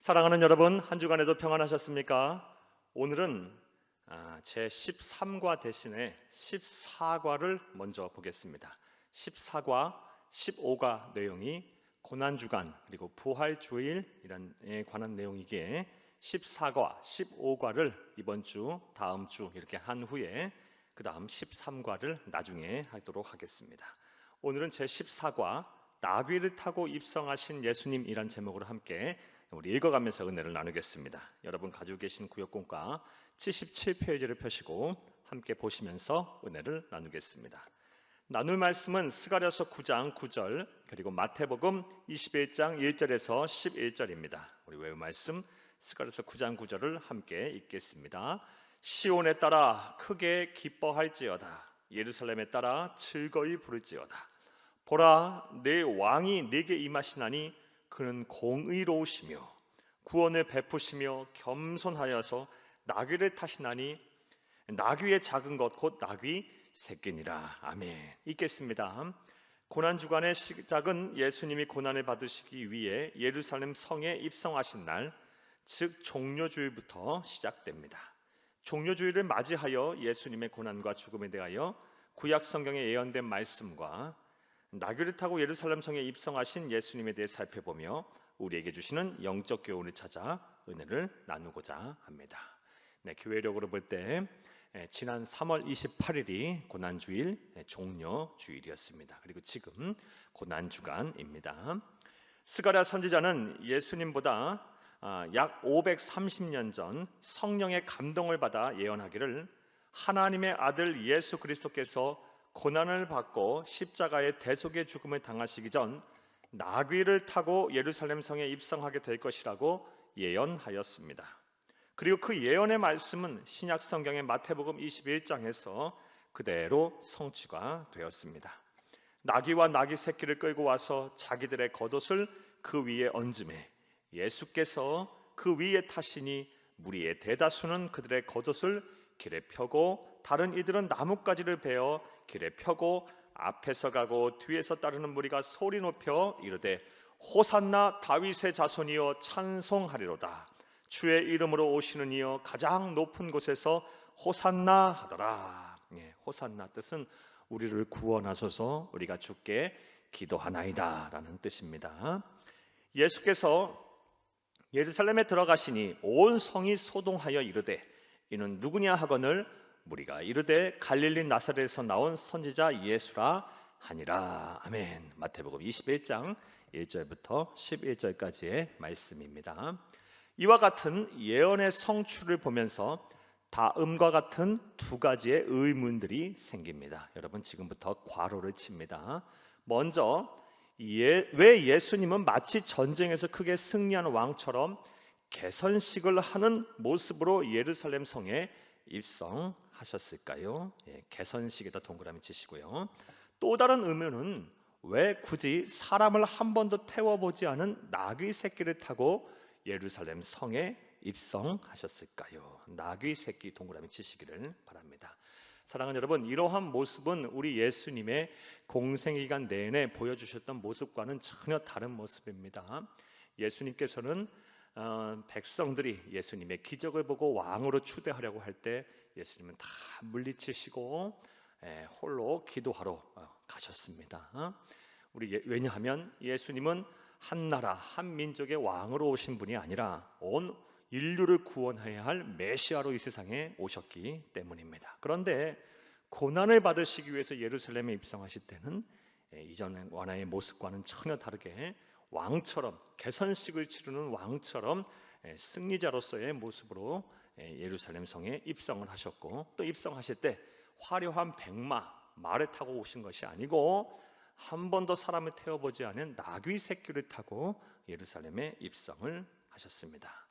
사랑하는 여러분, 한 주간에도 평안하셨습니까? 오늘은 제 13과 대신에 14과를 먼저 보겠습니다. 14과, 15과 내용이 고난주간 그리고 부활주일에 관한 내용이기에 14과, 15과를 이번 주, 다음 주 이렇게 한 후에 그 다음 13과를 나중에 하도록 하겠습니다. 오늘은 제 14과 나귀를 타고 입성하신 예수님이란 제목으로 함께 우리 읽어가면서 은혜를 나누겠습니다. 여러분 가지고 계신 구역공과 77페이지를 펴시고 함께 보시면서 은혜를 나누겠습니다. 나눌 말씀은 스가랴서 9장 9절 그리고 마태복음 21장 1절에서 11절입니다. 우리 외울 말씀 스가랴서 9장 9절을 함께 읽겠습니다. 시온에 따라 크게 기뻐할지어다. 예루살렘에 따라 즐거이 부를지어다. 보라, 내 왕이 내게 임하시나니 그는 공의로우시며 구원을 베푸시며 겸손하여서 나귀를 타시나니 나귀의 작은 것 곧 나귀 새끼니라. 아멘. 읽겠습니다. 고난주간의 시작은 예수님이 고난을 받으시기 위해 예루살렘 성에 입성하신 날, 즉 종려주일부터 시작됩니다. 종려주일을 맞이하여 예수님의 고난과 죽음에 대하여 구약 성경에 예언된 말씀과 나귀를 타고 예루살렘 성에 입성하신 예수님에 대해 살펴보며 우리에게 주시는 영적 교훈을 찾아 은혜를 나누고자 합니다. 교회력으로 볼 때 지난 3월 28일이 고난주일 종려주일이었습니다. 그리고 지금 고난주간입니다. 스가랴 선지자는 예수님보다 약 530년 전 성령의 감동을 받아 예언하기를 하나님의 아들 예수 그리스도께서 고난을 받고 십자가의 대속의 죽음을 당하시기 전 나귀를 타고 예루살렘 성에 입성하게 될 것이라고 예언하였습니다. 그리고 그 예언의 말씀은 신약 성경의 마태복음 21장에서 그대로 성취가 되었습니다. 나귀와 나귀 새끼를 끌고 와서 자기들의 겉옷을 그 위에 얹음에 예수께서 그 위에 타시니 무리의 대다수는 그들의 겉옷을 길에 펴고 다른 이들은 나뭇가지를 베어 길에 펴고 앞에서 가고 뒤에서 따르는 무리가 소리 높여 이르되 호산나 다윗의 자손이여 찬송하리로다. 주의 이름으로 오시는 이여 가장 높은 곳에서 호산나 하더라. 호산나 뜻은 우리를 구원하소서, 우리가 주께 기도하나이다 라는 뜻입니다. 예수께서 예루살렘에 들어가시니 온 성이 소동하여 이르되 이는 누구냐 하거늘 무리가 이르되 갈릴리 나사렛에서 나온 선지자 예수라 하니라. 아멘. 마태복음 21장 1절부터 11절까지의 말씀입니다. 이와 같은 예언의 성취를 보면서 다음과 같은 두 가지의 의문들이 생깁니다. 여러분 지금부터 괄호를 칩니다. 먼저 왜 예수님은 마치 전쟁에서 크게 승리한 왕처럼 개선식을 하는 모습으로 예루살렘 성에 입성하셨을까요? 개선식에다 동그라미 치시고요. 또 다른 의문은 왜 굳이 사람을 한 번도 태워보지 않은 나귀 새끼를 타고 예루살렘 성에 입성하셨을까요? 나귀 새끼 동그라미 치시기를 바랍니다. 사랑하는 여러분, 이러한 모습은 우리 예수님의 공생기간 내내 보여주셨던 모습과는 전혀 다른 모습입니다. 예수님께서는 백성들이 예수님의 기적을 보고 왕으로 추대하려고 할 때 예수님은 다 물리치시고 홀로 기도하러 가셨습니다. 왜냐하면 예수님은 한 나라 한 민족의 왕으로 오신 분이 아니라 온 인류를 구원해야 할 메시아로 이 세상에 오셨기 때문입니다. 그런데 고난을 받으시기 위해서 예루살렘에 입성하실 때는 이전 원아의 모습과는 전혀 다르게 왕처럼, 개선식을 치르는 왕처럼 승리자로서의 모습으로 예루살렘 성에 입성을 하셨고, 또 입성하실 때 화려한 백마, 말을 타고 오신 것이 아니고 한 번도 사람을 태워보지 않은 나귀 새끼를 타고 예루살렘에 입성을 하셨습니다.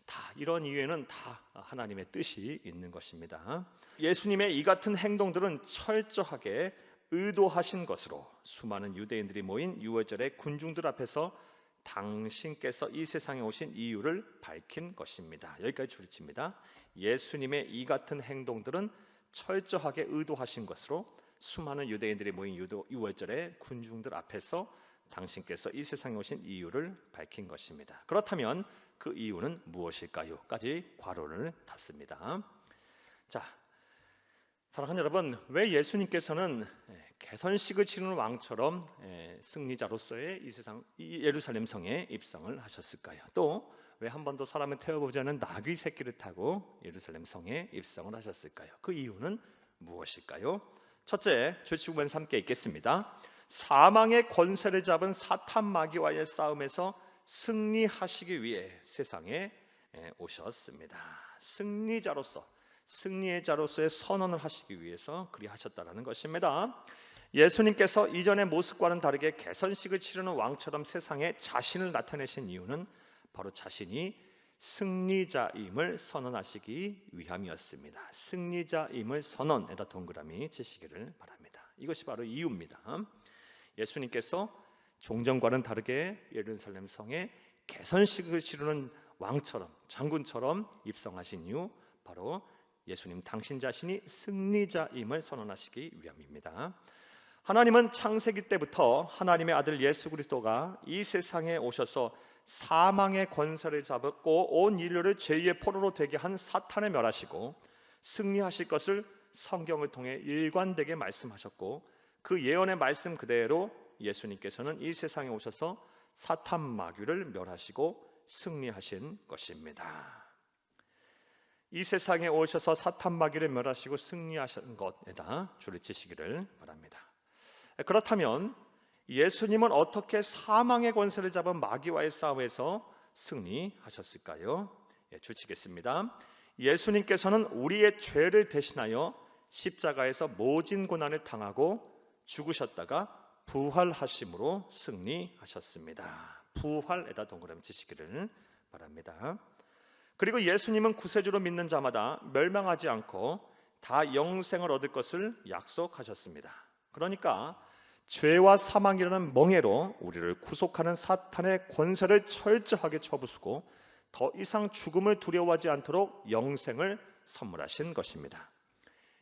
다 이런 이유에는 다 하나님의 뜻이 있는 것입니다. 예수님의 이 같은 행동들은 철저하게 의도하신 것으로 수많은 유대인들이 모인 유월절의 군중들 앞에서 당신께서 이 세상에 오신 이유를 밝힌 것입니다. 여기까지 줄이 칩니다. 예수님의 이 같은 행동들은 철저하게 의도하신 것으로 수많은 유대인들이 모인 유월절의 군중들 앞에서 당신께서 이 세상에 오신 이유를 밝힌 것입니다. 그렇다면 그 이유는 무엇일까요? 까지 괄호를 닫습니다. 자, 사랑하는 여러분, 왜 예수님께서는 개선식을 치르는 왕처럼 승리자로서의 이 예루살렘 성에 입성을 하셨을까요? 또 왜 한 번도 사람을 태워보지 않은 나귀 새끼를 타고 예루살렘 성에 입성을 하셨을까요? 그 이유는 무엇일까요? 첫째, 주치구문에서 함께 읽겠습니다. 사망의 권세를 잡은 사탄 마귀와의 싸움에서 승리하시기 위해 세상에 오셨습니다. 승리자로서, 승리의 자로서의 선언을 하시기 위해서 그리하셨다는 것입니다. 예수님께서 이전의 모습과는 다르게 개선식을 치르는 왕처럼 세상에 자신을 나타내신 이유는 바로 자신이 승리자임을 선언하시기 위함이었습니다. 승리자임을 선언에다 동그라미 치시기를 바랍니다. 이것이 바로 이유입니다. 예수님께서 종전과는 다르게 예루살렘 성에 개선식을 치르는 왕처럼, 장군처럼 입성하신 이유, 바로 예수님 당신 자신이 승리자임을 선언하시기 위함입니다. 하나님은 창세기 때부터 하나님의 아들 예수 그리스도가 이 세상에 오셔서 사망의 권세를 잡았고 온 인류를 죄의 포로로 되게 한 사탄을 멸하시고 승리하실 것을 성경을 통해 일관되게 말씀하셨고, 그 예언의 말씀 그대로 예수님께서는 이 세상에 오셔서 사탄 마귀를 멸하시고 승리하신 것입니다. 이 세상에 오셔서 사탄 마귀를 멸하시고 승리하신 것에다 줄을 치시기를 바랍니다. 그렇다면 예수님은 어떻게 사망의 권세를 잡은 마귀와의 싸움에서 승리하셨을까요? 주치겠습니다. 예수님께서는 우리의 죄를 대신하여 십자가에서 모진 고난을 당하고 죽으셨다가 부활하심으로 승리하셨습니다. 부활에다 동그라미 치시기를 바랍니다. 그리고 예수님은 구세주로 믿는 자마다 멸망하지 않고 다 영생을 얻을 것을 약속하셨습니다. 그러니까 죄와 사망이라는 멍에로 우리를 구속하는 사탄의 권세를 철저하게 쳐부수고 더 이상 죽음을 두려워하지 않도록 영생을 선물하신 것입니다.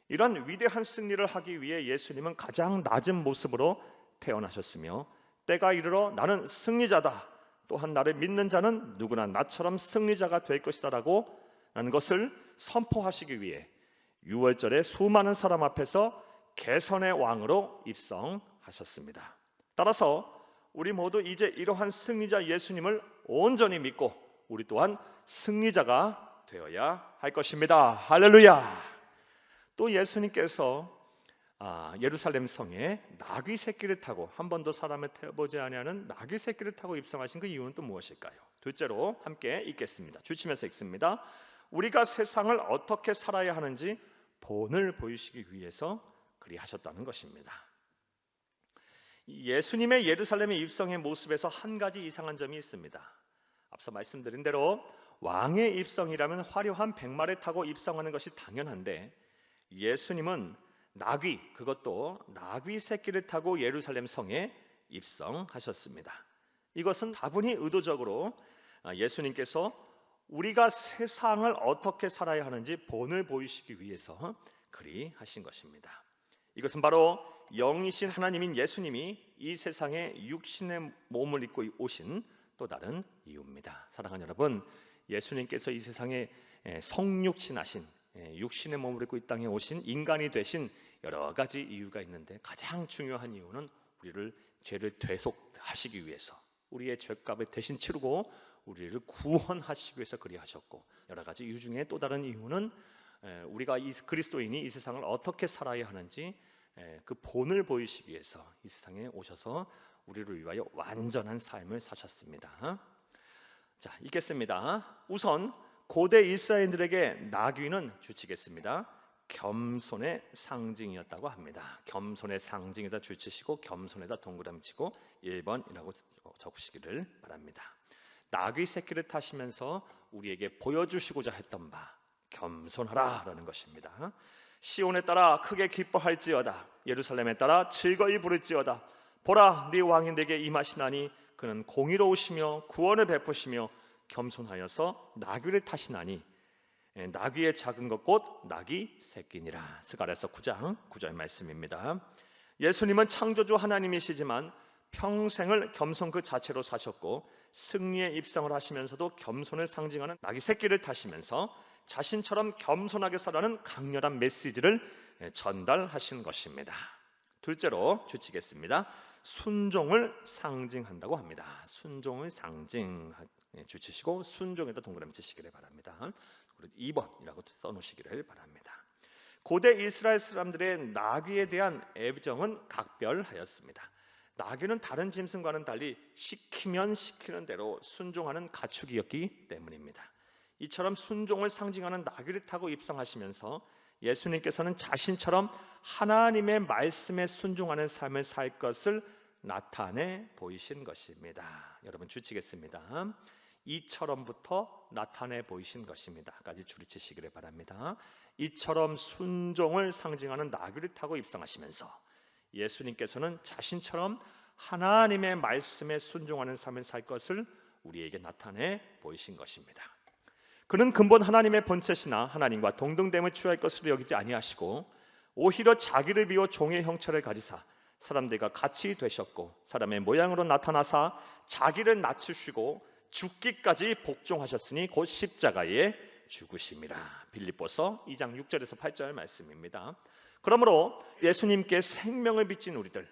이런 위대한 승리를 하기 위해 예수님은 가장 낮은 모습으로 태어나셨으며, 때가 이르러 나는 승리자다, 또한 나를 믿는 자는 누구나 나처럼 승리자가 될 것이다 라고 하는 것을 선포하시기 위해 6월절에 수많은 사람 앞에서 개선의 왕으로 입성하셨습니다. 따라서 우리 모두 이제 이러한 승리자 예수님을 온전히 믿고 우리 또한 승리자가 되어야 할 것입니다. 할렐루야. 또 예수님께서 예루살렘 성에 나귀 새끼를 타고, 한 번도 사람을 태워보지 아니하는 나귀 새끼를 타고 입성하신 그 이유는 또 무엇일까요? 둘째로 함께 읽겠습니다. 주치면서 읽습니다. 우리가 세상을 어떻게 살아야 하는지 본을 보이시기 위해서 그리하셨다는 것입니다. 예수님의 예루살렘의 입성의 모습에서 한 가지 이상한 점이 있습니다. 앞서 말씀드린 대로 왕의 입성이라면 화려한 백마를 타고 입성하는 것이 당연한데, 예수님은 나귀, 그것도 나귀 새끼를 타고 예루살렘 성에 입성하셨습니다. 이것은 다분히 의도적으로 예수님께서 우리가 세상을 어떻게 살아야 하는지 본을 보이시기 위해서 그리하신 것입니다. 이것은 바로 영이신 하나님인 예수님이 이 세상에 육신의 몸을 입고 오신 또 다른 이유입니다. 사랑하는 여러분, 예수님께서 이 세상에 성육신하신, 육신의 몸을 입고 이 땅에 오신, 인간이 되신 여러 가지 이유가 있는데, 가장 중요한 이유는 우리를 죄를 대속하시기 위해서, 우리의 죄값을 대신 치르고 우리를 구원하시기 위해서 그리하셨고, 여러 가지 이유 중에 또 다른 이유는 우리가 그리스도인이 이 세상을 어떻게 살아야 하는지 그 본을 보이시기 위해서 이 세상에 오셔서 우리를 위하여 완전한 삶을 사셨습니다. 자, 읽겠습니다. 우선 고대 이스라엘들에게 나귀는 주치겠습니다. 겸손의 상징이었다고 합니다. 겸손의 상징에다 줄치시고 겸손에다 동그라미 치고 1번이라고 적으시기를 바랍니다. 나귀 새끼를 타시면서 우리에게 보여주시고자 했던 바, 겸손하라 라는 것입니다. 시온에 따라 크게 기뻐할지어다, 예루살렘에 따라 즐거이 부를지어다. 보라, 네 왕이 내게 임하시나니 그는 공의로우시며 구원을 베푸시며 겸손하여서 나귀를 타시나니 나귀의 작은 것 곧 나귀 새끼니라. 스가랴서 9장 9절 말씀입니다. 예수님은 창조주 하나님이시지만 평생을 겸손 그 자체로 사셨고 승리의 입성을 하시면서도 겸손을 상징하는 나귀 새끼를 타시면서 자신처럼 겸손하게 살라는 강렬한 메시지를 전달하신 것입니다. 둘째로 주치겠습니다. 순종을 상징한다고 합니다. 순종을 주치시고 순종에다 동그라미 치시기를 바랍니다. 2번이라고 써놓으시기를 바랍니다. 고대 이스라엘 사람들의 나귀에 대한 애정은 각별하였습니다. 나귀는 다른 짐승과는 달리 시키면 시키는 대로 순종하는 가축이었기 때문입니다. 이처럼 순종을 상징하는 나귀를 타고 입성하시면서 예수님께서는 자신처럼 하나님의 말씀에 순종하는 삶을 살 것을 나타내 보이신 것입니다. 여러분 주치겠습니다. 이처럼부터 나타내 보이신 것입니다까지 줄이치시기를 바랍니다. 이처럼 순종을 상징하는 나귀를 타고 입성하시면서 예수님께서는 자신처럼 하나님의 말씀에 순종하는 삶을 살 것을 우리에게 나타내 보이신 것입니다. 그는 근본 하나님의 본체시나 하나님과 동등됨을 취할 것으로 여기지 아니하시고 오히려 자기를 비워 종의 형체를 가지사 사람들과 같이 되셨고 사람의 모양으로 나타나사 자기를 낮추시고 죽기까지 복종하셨으니 곧 십자가에 죽으심이라. 빌립보서 2장 6절에서 8절 말씀입니다. 그러므로 예수님께 생명을 빚진 우리들,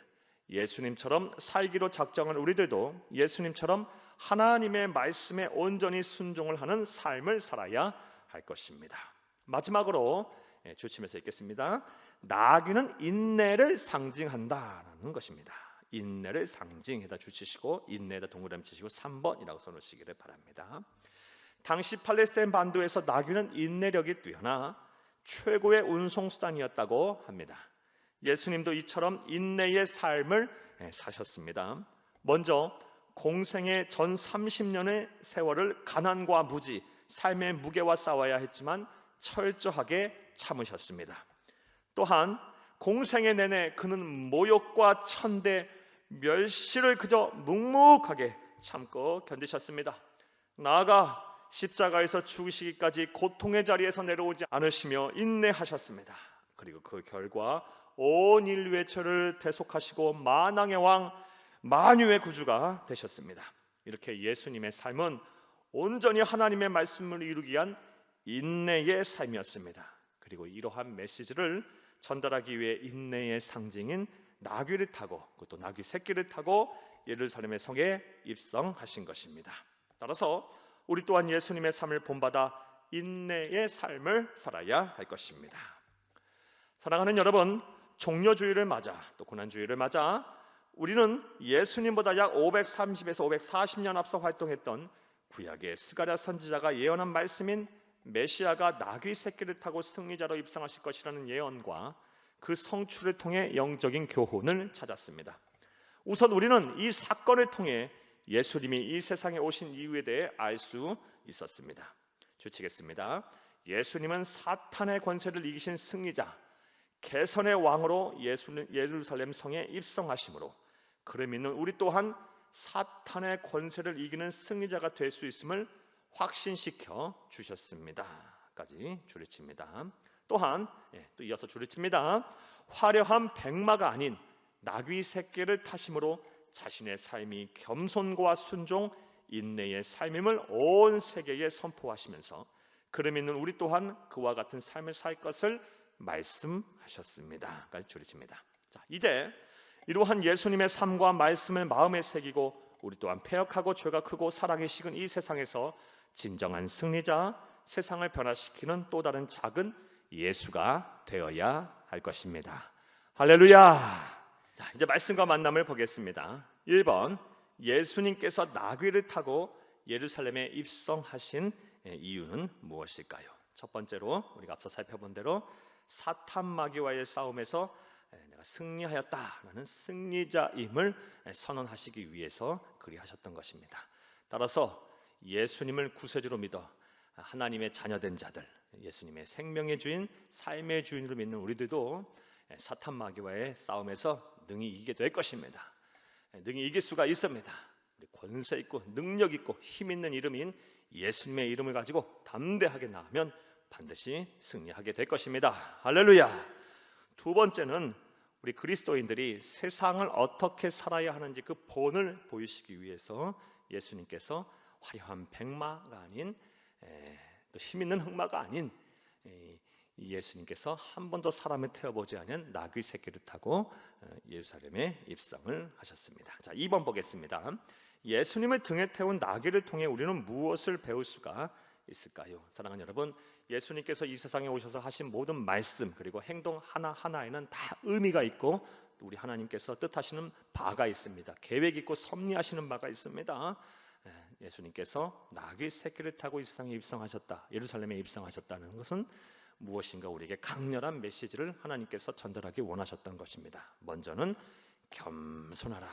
예수님처럼 살기로 작정한 우리들도 예수님처럼 하나님의 말씀에 온전히 순종을 하는 삶을 살아야 할 것입니다. 마지막으로 주치면서 읽겠습니다. 나귀는 인내를 상징한다라는 것입니다. 인내를 상징해다 주치시고 인내에다 동그라미 치시고 3번이라고 써놓으시기를 바랍니다. 당시 팔레스타인 반도에서 나귀는 인내력이 뛰어나 최고의 운송수단이었다고 합니다. 예수님도 이처럼 인내의 삶을 사셨습니다. 먼저 공생의 전 30년의 세월을 가난과 무지, 삶의 무게와 싸워야 했지만 철저하게 참으셨습니다. 또한 공생의 내내 그는 모욕과 천대, 멸시를 그저 묵묵하게 참고 견디셨습니다. 나아가 십자가에서 죽으시기까지 고통의 자리에서 내려오지 않으시며 인내하셨습니다. 그리고 그 결과 온 인류의 죄를 대속하시고 만왕의 왕, 만유의 구주가 되셨습니다. 이렇게 예수님의 삶은 온전히 하나님의 말씀을 이루기 위한 인내의 삶이었습니다. 그리고 이러한 메시지를 전달하기 위해 인내의 상징인 나귀를 타고, 그것도 나귀 새끼를 타고 예루살렘의 성에 입성하신 것입니다. 따라서 우리 또한 예수님의 삶을 본받아 인내의 삶을 살아야 할 것입니다. 사랑하는 여러분, 종려주의를 맞아 또 고난주의를 맞아 우리는 예수님보다 약 530에서 540년 앞서 활동했던 구약의 스가랴 선지자가 예언한 말씀인 메시아가 나귀 새끼를 타고 승리자로 입성하실 것이라는 예언과 그 성취를 통해 영적인 교훈을 찾았습니다. 우선 우리는 이 사건을 통해 예수님이 이 세상에 오신 이유에 대해 알 수 있었습니다. 주치겠습니다. 예수님은 사탄의 권세를 이기신 승리자, 개선의 왕으로 예루살렘 성에 입성하심으로 그를 믿는 우리 또한 사탄의 권세를 이기는 승리자가 될 수 있음을 확신시켜 주셨습니다.까지 줄이칩니다. 또한 또 이어서 줄이칩니다. 화려한 백마가 아닌 나귀 새끼를 타심으로 자신의 삶이 겸손과 순종, 인내의 삶임을 온 세계에 선포하시면서 그를 믿는 우리 또한 그와 같은 삶을 살 것을 말씀하셨습니다.까지 줄이칩니다. 자, 이제 이러한 예수님의 삶과 말씀을 마음에 새기고 우리 또한 패역하고 죄가 크고 사랑이 식은 이 세상에서 진정한 승리자, 세상을 변화시키는 또 다른 작은 예수가 되어야 할 것입니다. 할렐루야. 자, 이제 말씀과 만남을 보겠습니다. 1번, 예수님께서 나귀를 타고 예루살렘에 입성하신 이유는 무엇일까요? 첫 번째로 우리가 앞서 살펴본 대로 사탄 마귀와의 싸움에서 내가 승리하였다라는 승리자임을 선언하시기 위해서 그리하셨던 것입니다. 따라서 예수님을 구세주로 믿어 하나님의 자녀된 자들, 예수님의 생명의 주인, 삶의 주인으로 믿는 우리들도 사탄 마귀와의 싸움에서 능히 이기게 될 것입니다. 능히 이길 수가 있습니다. 권세 있고 능력 있고 힘 있는 이름인 예수님의 이름을 가지고 담대하게 나가면 반드시 승리하게 될 것입니다. 할렐루야. 두 번째는 우리 그리스도인들이 세상을 어떻게 살아야 하는지 그 본을 보이시기 위해서 예수님께서 화려한 백마가 아닌 또 힘있는 흑마가 아닌 예수님께서 한 번도 사람을 태워보지 않은 나귀 새끼를 타고 예루살렘에 입성을 하셨습니다. 자, 2번 보겠습니다. 예수님을 등에 태운 나귀를 통해 우리는 무엇을 배울 수가 있을까요? 사랑하는 여러분, 예수님께서 이 세상에 오셔서 하신 모든 말씀 그리고 행동 하나하나에는 다 의미가 있고 우리 하나님께서 뜻하시는 바가 있습니다. 계획 있고 섭리하시는 바가 있습니다. 예수님께서 나귀 새끼를 타고 이 세상에 입성하셨다, 예루살렘에 입성하셨다는 것은 무엇인가 우리에게 강렬한 메시지를 하나님께서 전달하기 원하셨던 것입니다. 먼저는 겸손하라,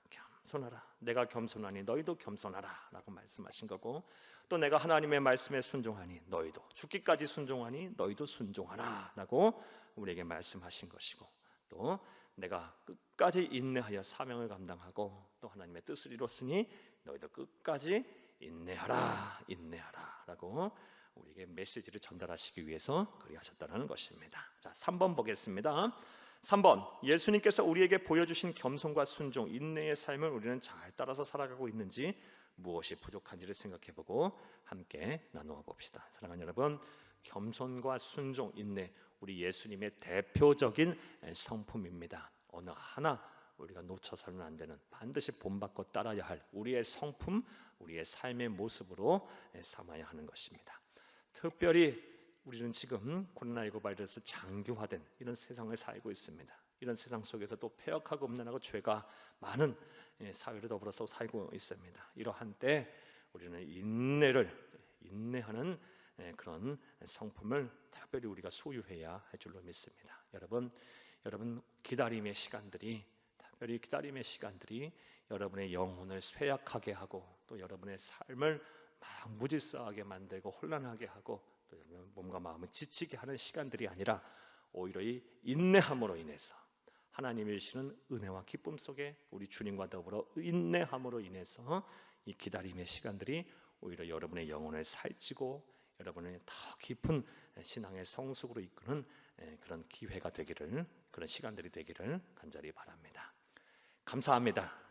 겸손하라. 내가 겸손하니 너희도 겸손하라 라고 말씀하신 거고, 또 내가 하나님의 말씀에 순종하니 너희도, 죽기까지 순종하니 너희도 순종하라 라고 우리에게 말씀하신 것이고, 또 내가 끝까지 인내하여 사명을 감당하고 또 하나님의 뜻을 이뤘으니 너희도 끝까지 인내하라, 인내하라 라고 우리에게 메시지를 전달하시기 위해서 그리하셨다는 것입니다. 자, 3번 보겠습니다. 3번, 예수님께서 우리에게 보여주신 겸손과 순종, 인내의 삶을 우리는 잘 따라서 살아가고 있는지, 무엇이 부족한지를 생각해보고 함께 나누어 봅시다. 사랑하는 여러분, 겸손과 순종, 인내, 우리 예수님의 대표적인 성품입니다. 어느 하나 우리가 놓쳐서는 안 되는, 반드시 본받고 따라야 할 우리의 성품, 우리의 삶의 모습으로 삼아야 하는 것입니다. 특별히 우리는 지금 코로나19 바이러스 장기화된 이런 세상을 살고 있습니다. 이런 세상 속에서 또 폐역하고 음란하고 죄가 많은 사회를 더불어서 살고 있습니다. 이러한 때 우리는 인내하는 그런 성품을 특별히 우리가 소유해야 할 줄로 믿습니다. 여러분 기다림의 시간들이, 특별히 기다림의 시간들이 여러분의 영혼을 쇠약하게 하고 또 여러분의 삶을 막 무질서하게 만들고 혼란하게 하고 또 몸과 마음을 지치게 하는 시간들이 아니라 오히려 이 인내함으로 인해서 하나님이 주시는 은혜와 기쁨 속에 우리 주님과 더불어 인내함으로 인해서 이 기다림의 시간들이 오히려 여러분의 영혼을 살찌고 여러분의 더 깊은 신앙의 성숙으로 이끄는 그런 기회가 되기를, 그런 시간들이 되기를 간절히 바랍니다. 감사합니다.